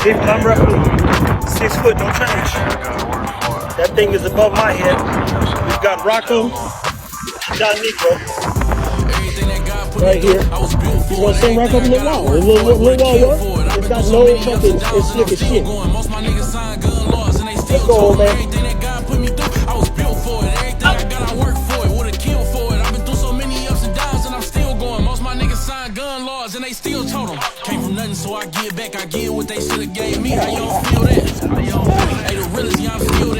Even if I'm roughly 6 foot, don't change. That thing is above my head. We've got Rocco, John Negro. Right here. You want to sing right up in the wall? A little wall work? It's got no fucking, it's slick as shit. Let's go, old man. I was built for it. Everything I got, I work for it. Would've killed for it. I've been through so many ups and downs, and I'm still going. Most my niggas signed gun laws, and they still told them. Came from nothing, so I give back. I give what they should've gave me. How y'all feel that? Hey, the realest, yeah, I'm still